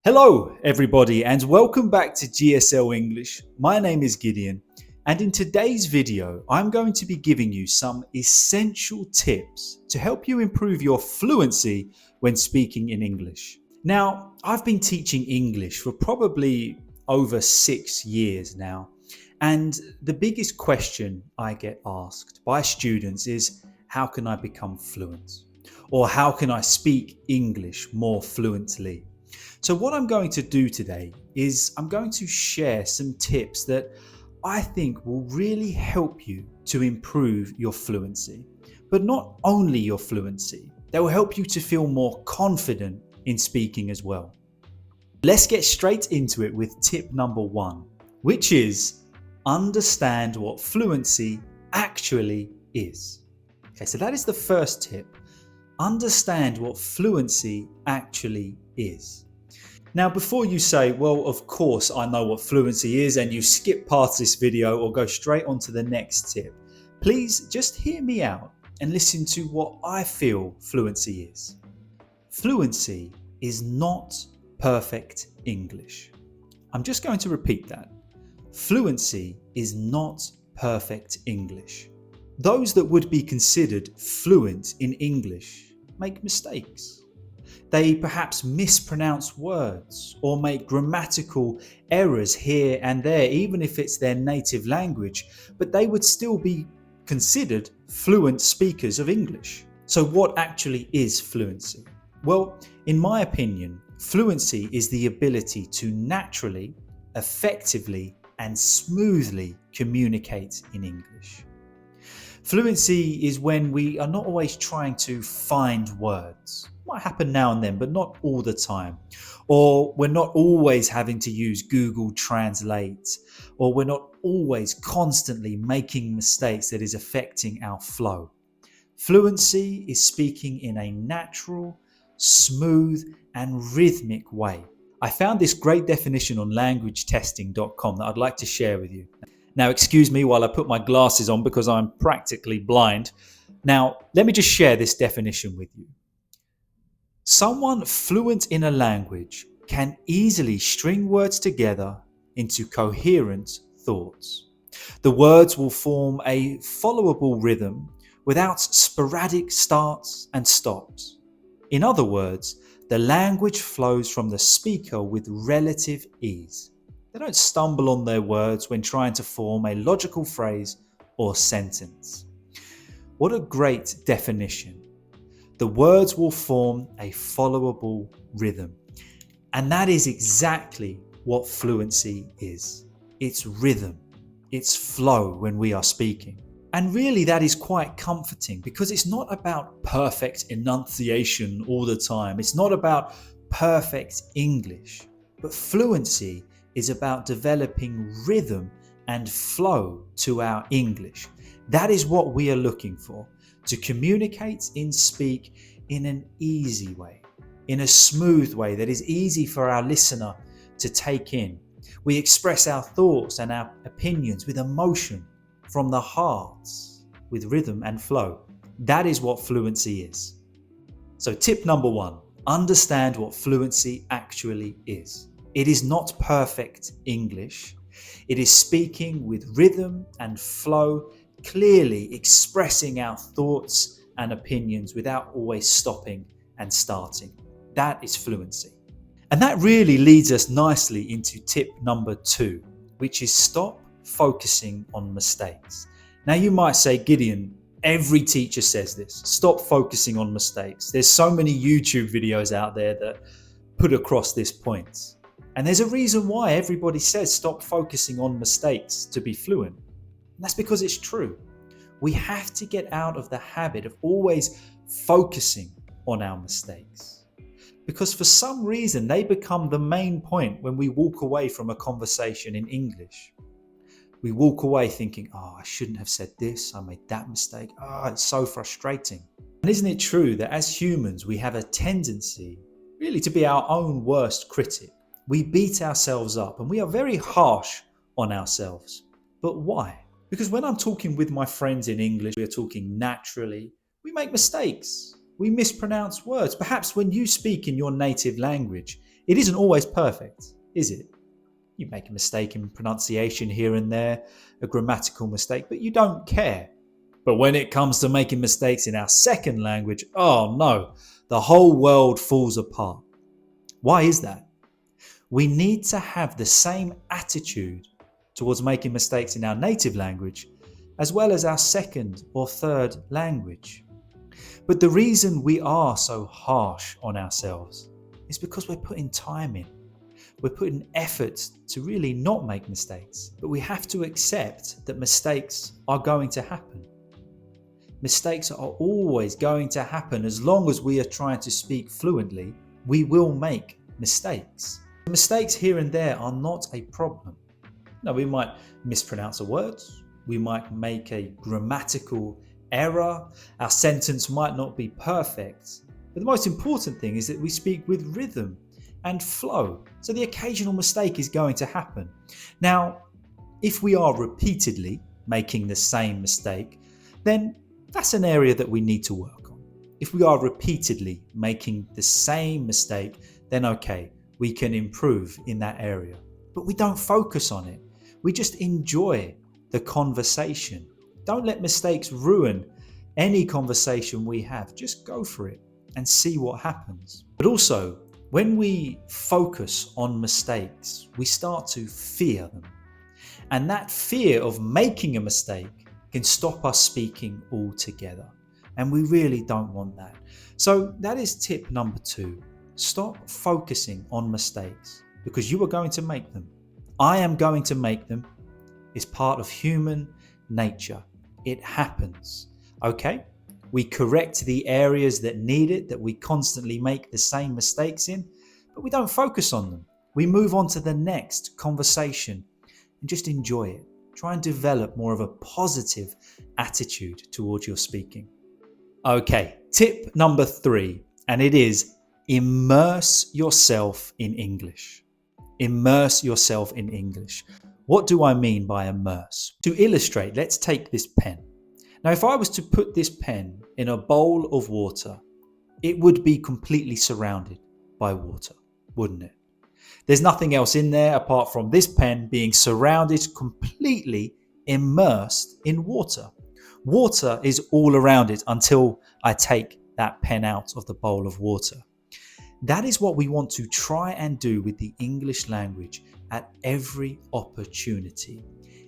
Hello, everybody, and welcome back to GSL-English. My name is Gideon, and in today's video, I'm going to be giving you some essential tips to help you improve your fluency when speaking in English. Now, I've been teaching English for probably over 6 years now, and the biggest question I get asked by students is, how can I become fluent? Or how can I speak English more fluently? So what I'm going to do today is I'm going to share some tips that I think will really help you to improve your fluency. But not only your fluency, they will help you to feel more confident in speaking as well. Let's get straight into it with tip number 1, which is understand what fluency actually is. Okay, so that is the first tip. Understand what fluency actually is. Now, before you say, well, of course I know what fluency is, and you skip past this video or go straight on to the next tip, please just hear me out and listen to what I feel fluency is. Fluency is not perfect English. I'm just going to repeat that. Fluency is not perfect English. Those that would be considered fluent in English make mistakes. They perhaps mispronounce words or make grammatical errors here and there, even if it's their native language, but they would still be considered fluent speakers of English. So what actually is fluency? Well, in my opinion, fluency is the ability to naturally, effectively, and smoothly communicate in English. Fluency is when we are not always trying to find words. It might happen now and then, but not all the time. Or we're not always having to use Google Translate. Or we're not always constantly making mistakes that is affecting our flow. Fluency is speaking in a natural, smooth, and rhythmic way. I found this great definition on languagetesting.com that I'd like to share with you. Now, excuse me while I put my glasses on because I'm practically blind. Now, let me just share this definition with you. Someone fluent in a language can easily string words together into coherent thoughts. The words will form a followable rhythm without sporadic starts and stops. In other words, the language flows from the speaker with relative ease. They don't stumble on their words when trying to form a logical phrase or sentence. What a great definition. The words will form a followable rhythm. And that is exactly what fluency is. It's rhythm. It's flow when we are speaking. And really that is quite comforting because it's not about perfect enunciation all the time. It's not about perfect English. But fluency is about developing rhythm and flow to our English. That is what we are looking for, to communicate and speak in an easy way, in a smooth way that is easy for our listener to take in. We express our thoughts and our opinions with emotion from the heart, with rhythm and flow. That is what fluency is. So tip number 1, understand what fluency actually is. It is not perfect English. It is speaking with rhythm and flow, clearly expressing our thoughts and opinions without always stopping and starting. That is fluency. And that really leads us nicely into tip number 2, which is stop focusing on mistakes. Now you might say, Gideon, every teacher says this, stop focusing on mistakes. There's so many YouTube videos out there that put across this point. And there's a reason why everybody says stop focusing on mistakes to be fluent. And that's because it's true. We have to get out of the habit of always focusing on our mistakes. Because for some reason, they become the main point when we walk away from a conversation in English. We walk away thinking, oh, I shouldn't have said this. I made that mistake. Oh, it's so frustrating. And isn't it true that as humans, we have a tendency really to be our own worst critic? We beat ourselves up and we are very harsh on ourselves. But why? Because when I'm talking with my friends in English, we are talking naturally. We make mistakes. We mispronounce words. Perhaps when you speak in your native language, It isn't always perfect, is it? You make a mistake in pronunciation here and there, a grammatical mistake, but you don't care. But when it comes to making mistakes in our second language, oh no, the whole world falls apart. Why is that? We need to have the same attitude towards making mistakes in our native language as well as our second or third language. But the reason we are so harsh on ourselves is because we're putting time in. We're putting effort to really not make mistakes. But we have to accept that mistakes are going to happen. Mistakes are always going to happen. As long as we are trying to speak fluently, we will make mistakes. Mistakes here and there are not a problem. Now, we might mispronounce a word, we might make a grammatical error, our sentence might not be perfect, but the most important thing is that we speak with rhythm and flow. So the occasional mistake is going to happen. Now, if we are repeatedly making the same mistake, then that's an area that we need to work on. If we are repeatedly making the same mistake, then okay, we can improve in that area. But we don't focus on it. We just enjoy the conversation. Don't let mistakes ruin any conversation we have. Just go for it and see what happens. But also, when we focus on mistakes, we start to fear them. And that fear of making a mistake can stop us speaking altogether. And we really don't want that. So that is tip number 2. Stop focusing on mistakes because you are going to make them. I am going to make them. It's part of human nature. It happens. Okay? We correct the areas that need it, that we constantly make the same mistakes in, but we don't focus on them. We move on to the next conversation and just enjoy it. Try and develop more of a positive attitude towards your speaking. Okay, tip number 3, and it is immerse yourself in English. Immerse yourself in English. What do I mean by immerse? To illustrate, let's take this pen. Now, if I was to put this pen in a bowl of water, it would be completely surrounded by water, wouldn't it? There's nothing else in there apart from this pen being surrounded, completely immersed in water. Water is all around it until I take that pen out of the bowl of water. That is what we want to try and do with the English language at every opportunity.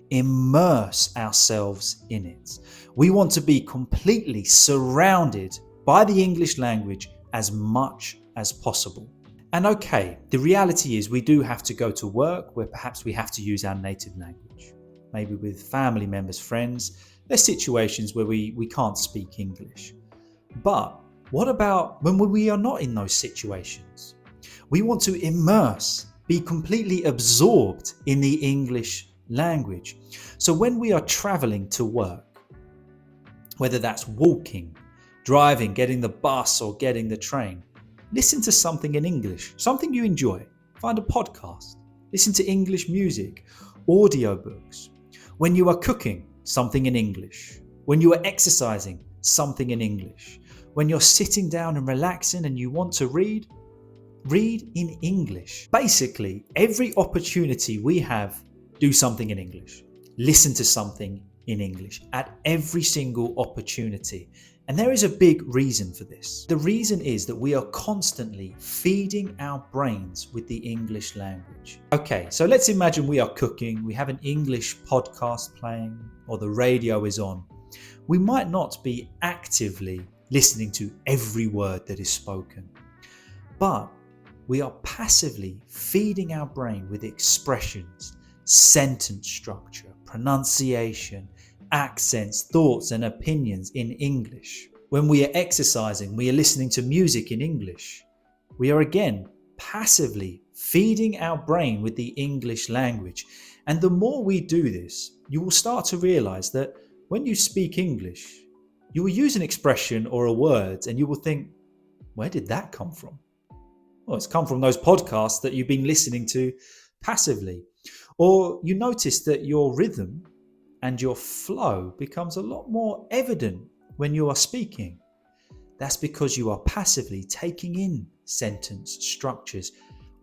Immerse ourselves in it. We want to be completely surrounded by the English language as much as possible. And okay, the reality is we do have to go to work where perhaps we have to use our native language. Maybe with family members, friends. There's situations where we can't speak English. But what about when we are not in those situations? We want to immerse, be completely absorbed in the English language. So when we are traveling to work, whether that's walking, driving, getting the bus or getting the train, listen to something in English, something you enjoy. Find a podcast, listen to English music, audiobooks. When you are cooking, something in English. When you are exercising, something in English. When you're sitting down and relaxing and you want to read in English. Basically, every opportunity we have, do something in English. Listen to something in English at every single opportunity. And there is a big reason for this. The reason is that we are constantly feeding our brains with the English language. Okay, so let's imagine we are cooking, we have an English podcast playing, or the radio is on. We might not be actively listening to every word that is spoken, but we are passively feeding our brain with expressions, sentence structure, pronunciation, accents, thoughts and opinions in English. When we are exercising, we are listening to music in English. We are again passively feeding our brain with the English language. And the more we do this, you will start to realize that when you speak English, you will use an expression or a word and you will think, where did that come from? Well, it's come from those podcasts that you've been listening to passively. Or you notice that your rhythm and your flow becomes a lot more evident when you are speaking. That's because you are passively taking in sentence structures,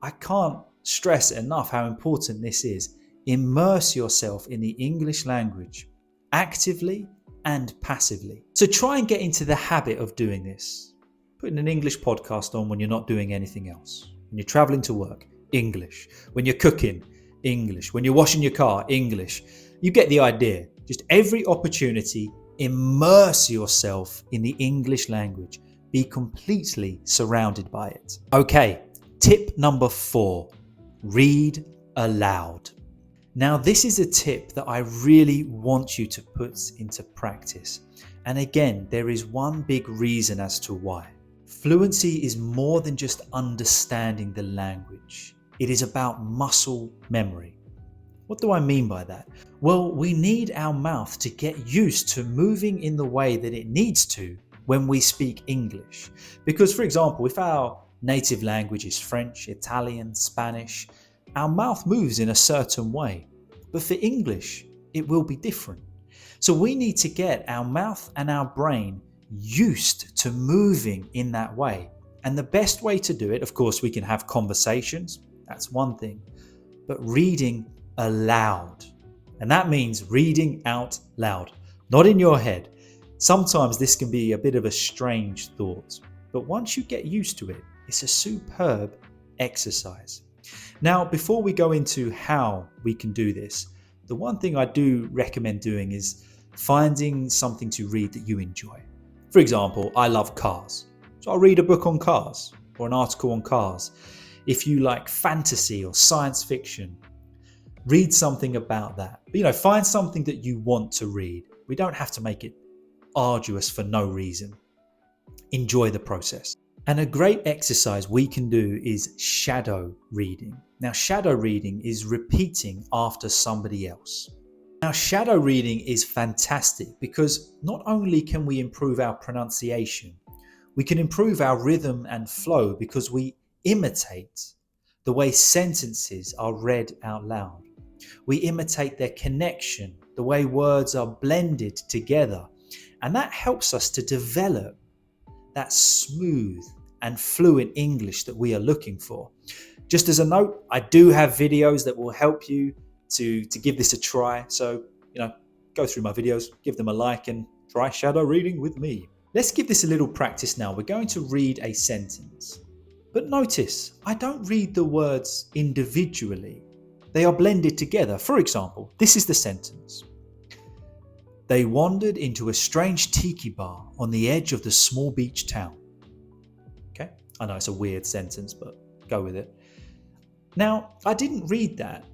I can't stress enough how important this is. Immerse yourself in the English language, actively and passively. So try and get into the habit of doing this. Putting an English podcast on when you're not doing anything else. When you're traveling to work, English. When you're cooking, English. When you're washing your car, English. You get the idea. Just every opportunity, immerse yourself in the English language. Be completely surrounded by it. Okay, tip number 4, read aloud. Now, this is a tip that I really want you to put into practice. And again, there is one big reason as to why. Fluency is more than just understanding the language. It is about muscle memory. What do I mean by that? Well, we need our mouth to get used to moving in the way that it needs to when we speak English. Because, for example, if our native language is French, Italian, Spanish, our mouth moves in a certain way. But for English, it will be different. So we need to get our mouth and our brain used to moving in that way. And the best way to do it, of course, we can have conversations. That's one thing. But reading aloud. And that means reading out loud, not in your head. Sometimes this can be a bit of a strange thought, but once you get used to it, it's a superb exercise. Now, before we go into how we can do this, the one thing I do recommend doing is finding something to read that you enjoy. For example, I love cars, so I'll read a book on cars or an article on cars. If you like fantasy or science fiction, read something about that. Find something that you want to read. We don't have to make it arduous for no reason. Enjoy the process. And a great exercise we can do is shadow reading. Now, shadow reading is repeating after somebody else. Now, shadow reading is fantastic because not only can we improve our pronunciation, we can improve our rhythm and flow because we imitate the way sentences are read out loud. We imitate their connection, the way words are blended together. And that helps us to develop that smooth and fluent English that we are looking for. Just as a note, I do have videos that will help you to give this a try. So, go through my videos, give them a like and try shadow reading with me. Let's give this a little practice now. We're going to read a sentence. But notice, I don't read the words individually. They are blended together. For example, this is the sentence. They wandered into a strange tiki bar on the edge of the small beach town. Okay, I know it's a weird sentence, but go with it. Now, I didn't read that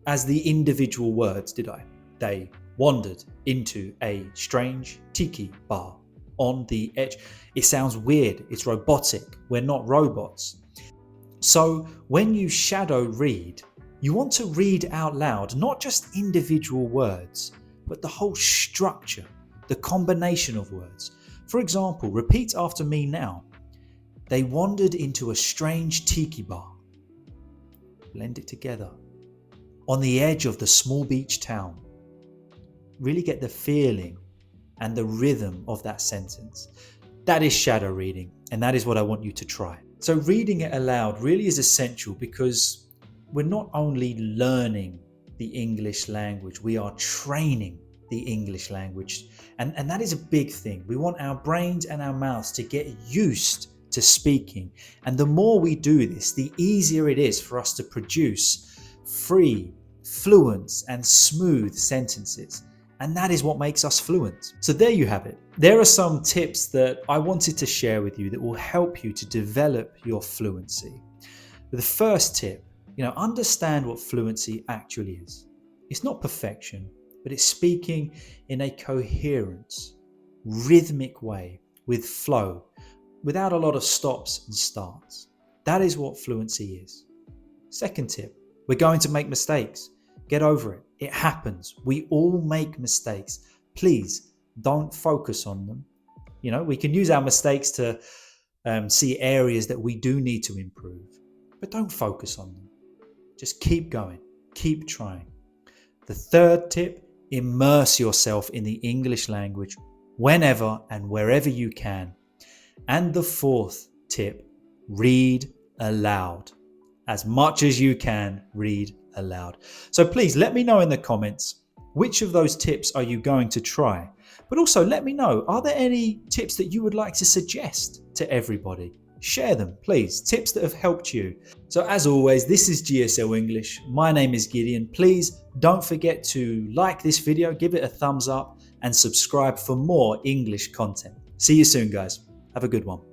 as the individual words, did I? They wandered into a strange tiki bar on the edge. It sounds weird. It's robotic. We're not robots. So when you shadow read, you want to read out loud, not just individual words, but the whole structure, the combination of words. For example, repeat after me now. They wandered into a strange tiki bar. Blend it together. On the edge of the small beach town. Really get the feeling and the rhythm of that sentence. That is shadow reading, and that is what I want you to try. So reading it aloud really is essential because we're not only learning the English language, we are training the English language. And that is a big thing. We want our brains and our mouths to get used to speaking. And the more we do this, the easier it is for us to produce free, fluent, and smooth sentences. And that is what makes us fluent. So there you have it. There are some tips that I wanted to share with you that will help you to develop your fluency. The first tip, understand what fluency actually is. It's not perfection, but it's speaking in a coherent, rhythmic way with flow, without a lot of stops and starts. That is what fluency is. Second tip, we're going to make mistakes. Get over it. It happens. We all make mistakes. Please don't focus on them. We can use our mistakes to see areas that we do need to improve, but don't focus on them. Just keep going. Keep trying. The third tip, immerse yourself in the English language whenever and wherever you can. And the fourth tip, read aloud. as much as you can, read aloud. So please let me know in the comments, which of those tips are you going to try? But also let me know, are there any tips that you would like to suggest to everybody? Share them, please. Tips that have helped you. So as always, this is GSL English. My name is Gideon. Please don't forget to like this video, give it a thumbs up, and subscribe for more English content. See you soon, guys. Have a good one.